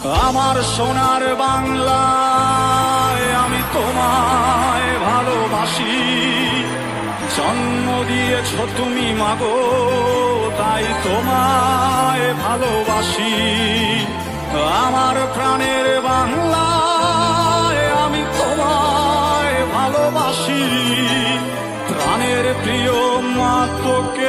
আমার সোনার বাংলায় আমি তোমায় ভালোবাসি। জন্ম দিয়েছ তুমি মাগো, তাই তোমায় ভালোবাসি। আমার প্রাণের বাংলায় আমি তোমায় ভালোবাসি। প্রাণের প্রিয় মা তোকে